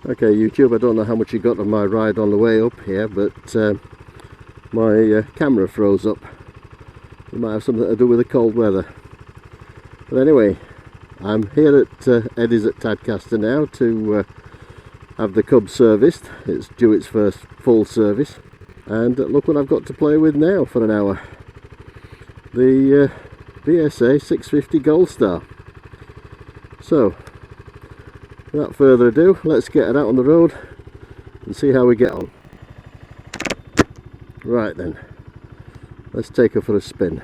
Okay, YouTube, I don't know how much you got of my ride on the way up here, but my camera froze up. It might have something to do with the cold weather. But anyway, I'm here at Eddie's at Tadcaster now to have the Cub serviced. It's due its first full service. And look what I've got to play with now for an hour. The BSA 650 Gold Star. So, without further ado, let's get it out on the road and see how we get on. Right then, let's take her for a spin.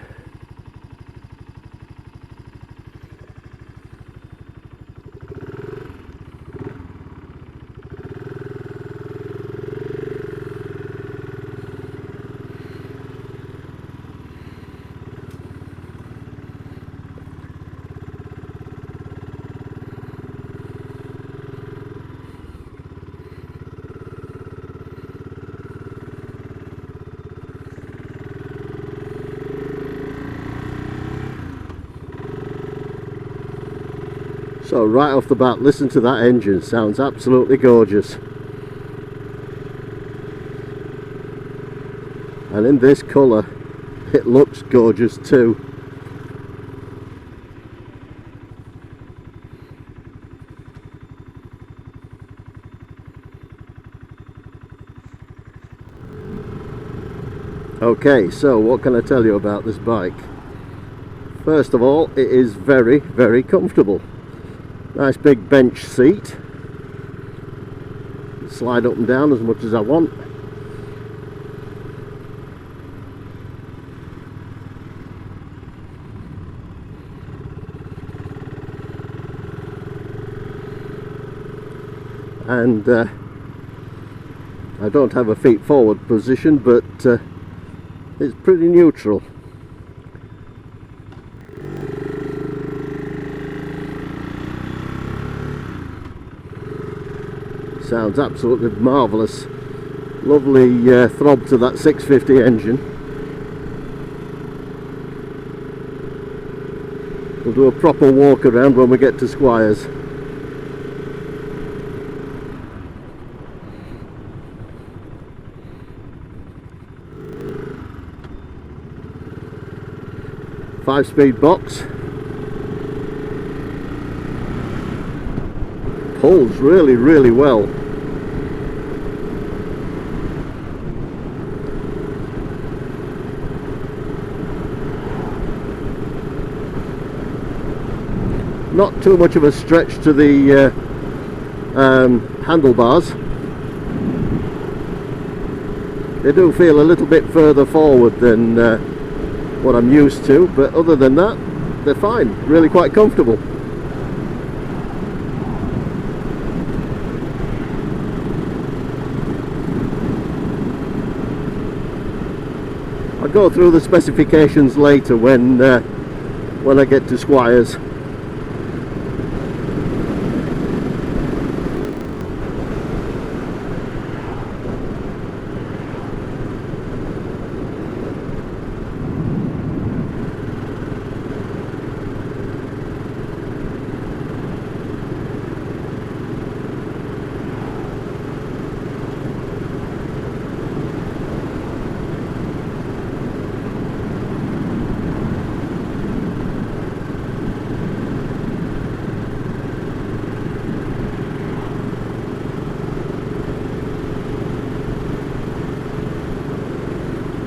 So right off the bat, listen to that engine, sounds absolutely gorgeous. And in this colour, it looks gorgeous too. Okay, so what can I tell you about this bike? First of all, it is very, very comfortable. Nice big bench seat. Slide up and down as much as I want. And I don't have a feet forward position, but it's pretty neutral. Sounds absolutely marvellous. Lovely throb to that 650 engine. We'll do a proper walk around when we get to Squires. Five-speed box. Pulls really, really well. Not too much of a stretch to the handlebars. They do feel a little bit further forward than what I'm used to, but other than that, they're fine. Really quite comfortable. I'll go through the specifications later when I get to Squires.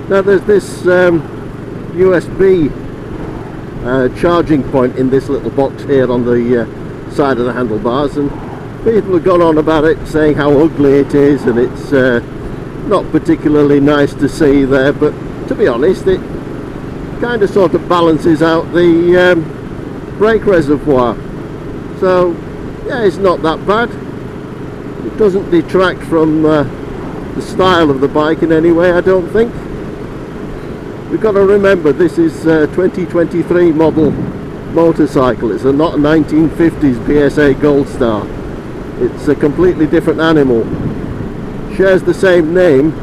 Now there's this USB charging point in this little box here on the side of the handlebars, and people have gone on about it saying how ugly it is and it's not particularly nice to see there, but to be honest, it kind of sort of balances out the brake reservoir. So yeah, it's not that bad. It doesn't detract from the style of the bike in any way, I don't think. We've got to remember this is a 2023 model motorcycle. It's not a 1950s BSA Gold Star. It's a completely different animal. Shares the same name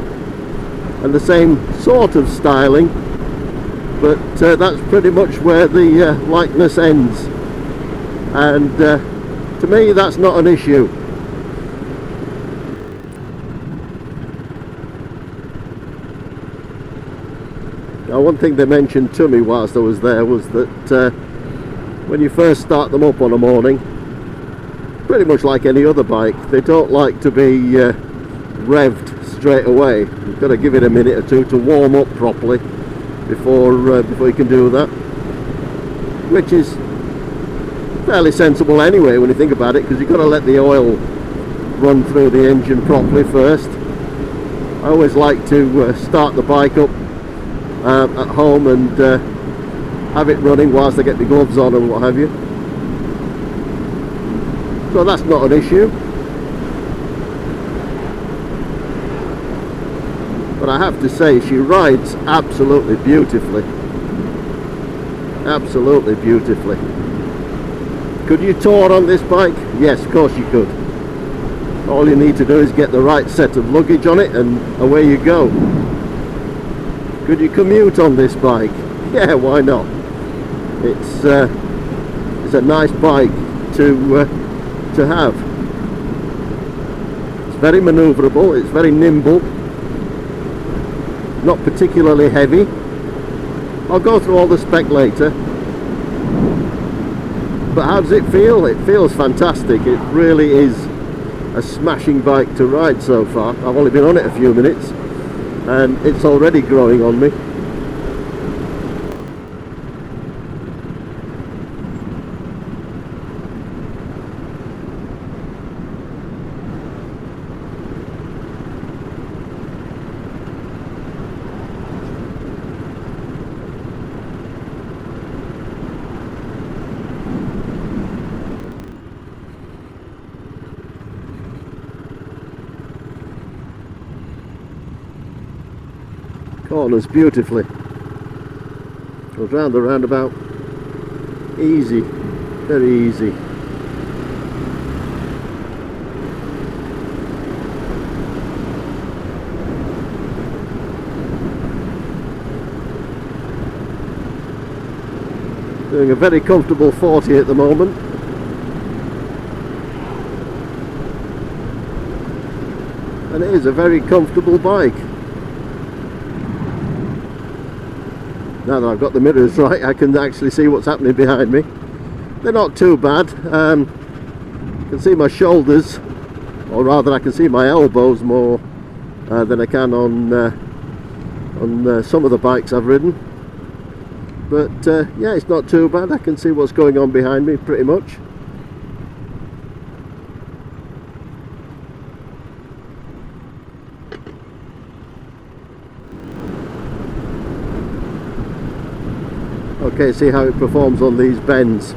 and the same sort of styling, but that's pretty much where the likeness ends. And to me, that's not an issue. Now, one thing they mentioned to me whilst I was there was that when you first start them up on a morning, pretty much like any other bike, they don't like to be revved straight away. You've got to give it a minute or two to warm up properly before you can do that, which is fairly sensible anyway when you think about it, because you've got to let the oil run through the engine properly first. I always like to start the bike up at home and have it running whilst I get the gloves on and what have you, so that's not an issue. But I have to say, she rides absolutely beautifully. Absolutely beautifully. Could you tour on this bike? Yes, of course you could. All you need to do is get the right set of luggage on it and away you go. Could you commute on this bike? Yeah, why not? It's a nice bike to have. It's very manoeuvrable, it's very nimble, not particularly heavy. I'll go through all the spec later. But how does it feel? It feels fantastic. It really is a smashing bike to ride so far. I've only been on it a few minutes and it's already growing on me. Corners beautifully, goes round the roundabout, easy, very easy. Doing a very comfortable 40 at the moment. And it is a very comfortable bike. Now that I've got the mirrors right, I can actually see what's happening behind me. They're not too bad. I can see my shoulders, or rather I can see my elbows more than I can on some of the bikes I've ridden. But yeah, it's not too bad. I can see what's going on behind me pretty much. Okay, see how it performs on these bends.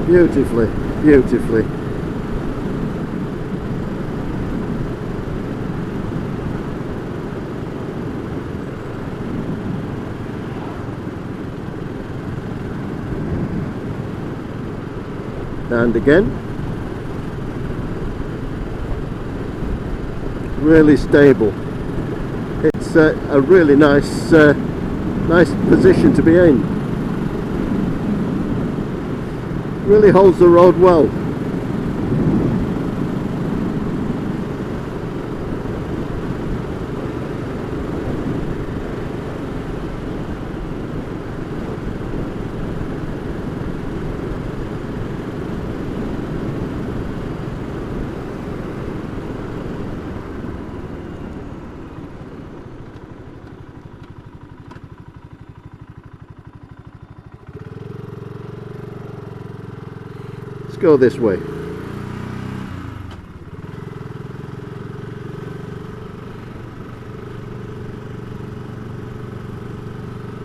Beautifully, beautifully. And again, really stable. It's a really nice position to be in. Really holds the road well. Let's go this way.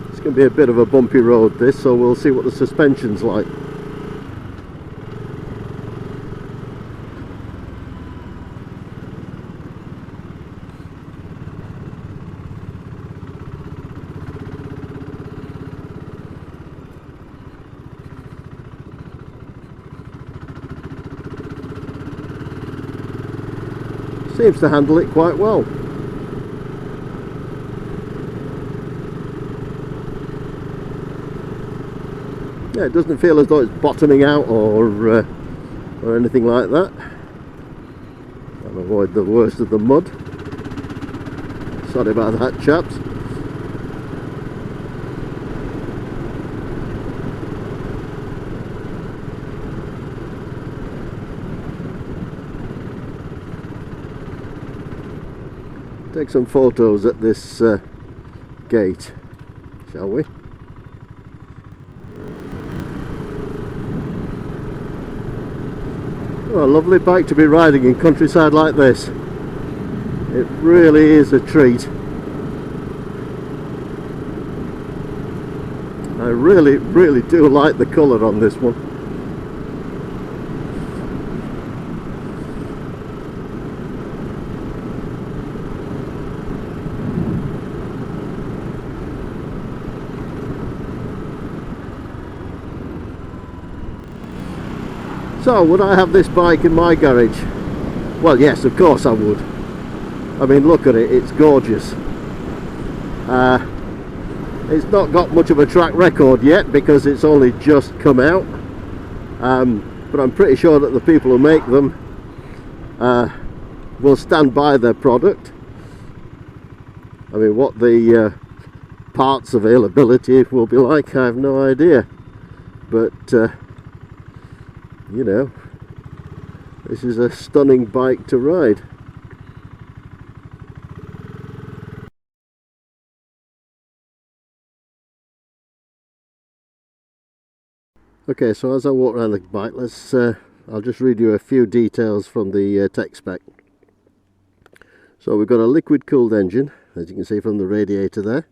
It's going to be a bit of a bumpy road this, so we'll see what the suspension's like. Seems to handle it quite well. Yeah, it doesn't feel as though it's bottoming out or anything like that. I'll avoid the worst of the mud. Sorry about that, chaps. Take some photos at this gate, shall we? Oh, a lovely bike to be riding in countryside like this. It really is a treat. I really do like the colour on this one. So, would I have this bike in my garage? Well, yes, of course I would. I mean, look at it, it's gorgeous. It's not got much of a track record yet because it's only just come out. But I'm pretty sure that the people who make them will stand by their product. I mean, what the parts availability will be like, I have no idea. But you know, this is a stunning bike to ride. Okay, so as I walk around the bike, I'll just read you a few details from the tech spec. So we've got a liquid cooled engine, as you can see from the radiator there.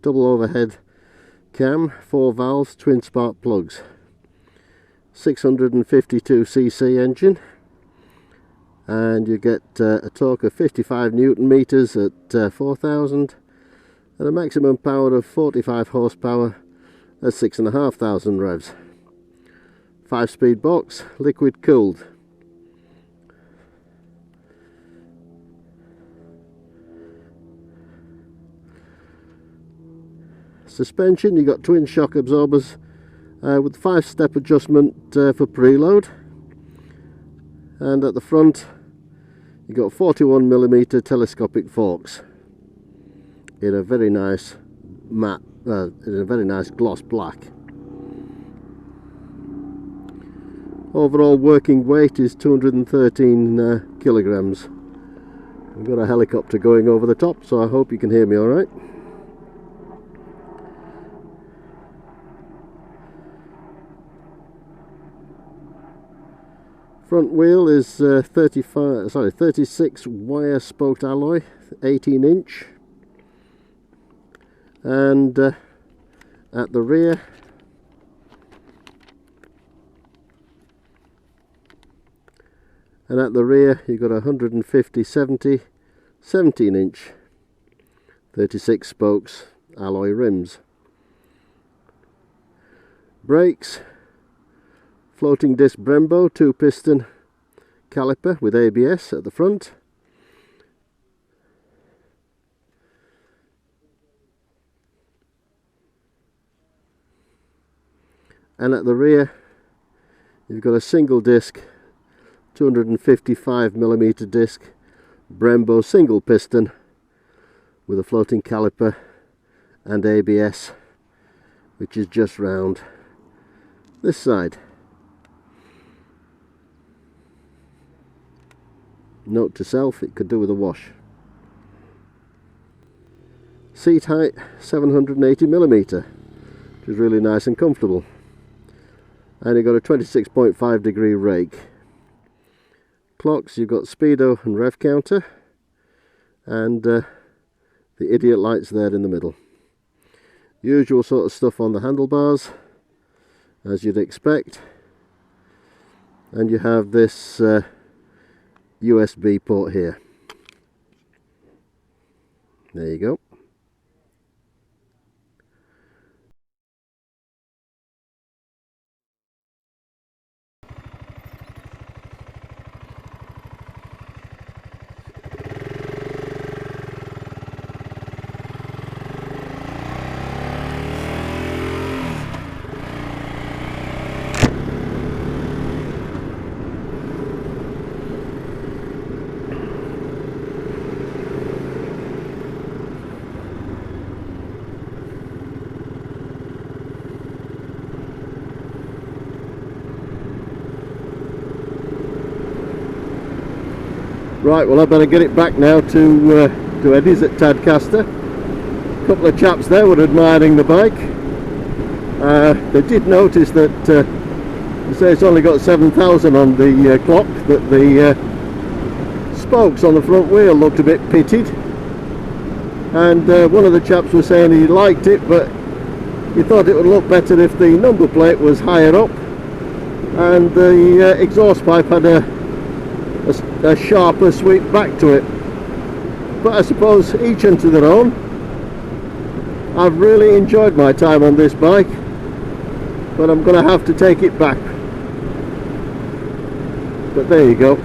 Double overhead cam, 4 valves, twin spark plugs. 652cc engine, and you get a torque of 55 newton meters at 4,000 and a maximum power of 45 horsepower at 6,500 revs. 5-speed box, liquid cooled. Suspension, you got twin shock absorbers with 5-step adjustment for preload, and at the front you got 41mm telescopic forks in a very nice matte, in a very nice gloss black. Overall working weight is 213 kilograms. We've got a helicopter going over the top, so I hope you can hear me all right. Front wheel is 36 wire spoked alloy, 18-inch, and at the rear you've got 150/70 17-inch 36 spokes alloy rims. Brakes, floating disc Brembo 2-piston caliper with ABS at the front. And at the rear you've got a single disc 255mm disc Brembo single piston with a floating caliper and ABS, which is just round this side. Note to self, it could do with a wash. Seat height 780mm, which is really nice and comfortable. And you've got a 26.5 degree rake. Clocks, you've got speedo and rev counter, and the idiot lights there in the middle. Usual sort of stuff on the handlebars, as you'd expect. And you have this USB port here. There you go. Right, well I better get it back now to Eddie's at Tadcaster. A couple of chaps there were admiring the bike. They did notice that they say it's only got 7,000 on the clock, that the spokes on the front wheel looked a bit pitted, and one of the chaps was saying he liked it, but he thought it would look better if the number plate was higher up and the exhaust pipe had a sharper sweep back to it. But I suppose each unto their own. I've really enjoyed my time on this bike, but I'm going to have to take it back. But there you go.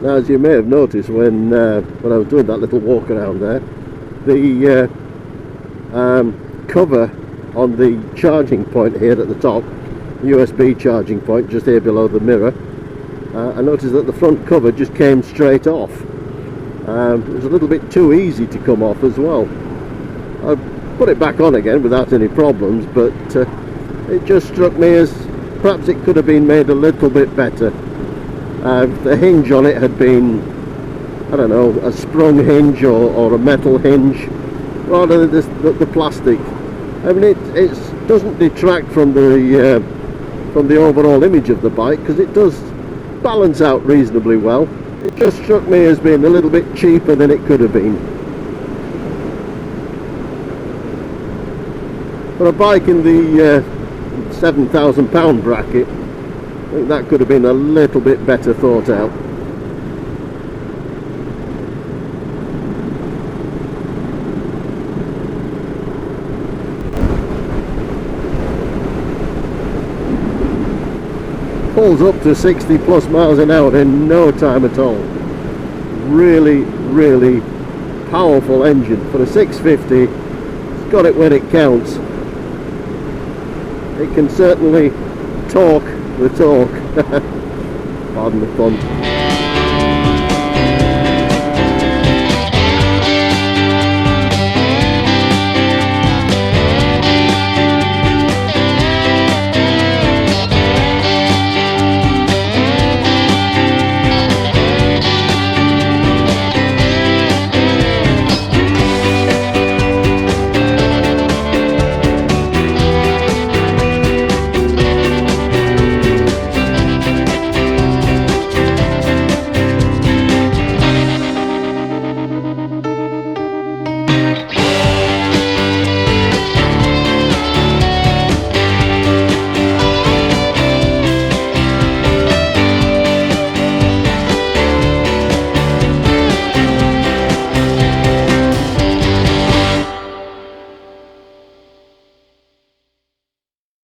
Now, as you may have noticed when I was doing that little walk around there, the cover on the charging point here at the top, USB charging point just here below the mirror, I noticed that the front cover just came straight off. It was a little bit too easy to come off as well. I put it back on again without any problems, but it just struck me as perhaps it could have been made a little bit better. The hinge on it had been, I don't know, a sprung hinge or a metal hinge rather than the plastic. I mean, it doesn't detract from the overall image of the bike, because it does balance out reasonably well. It just struck me as being a little bit cheaper than it could have been. For a bike in the £7,000 bracket, I think that could have been a little bit better thought out. Pulls up to 60 plus miles an hour in no time at all. Really, really powerful engine for a 650. It's got it when it counts. It can certainly talk the talk. Pardon the pun.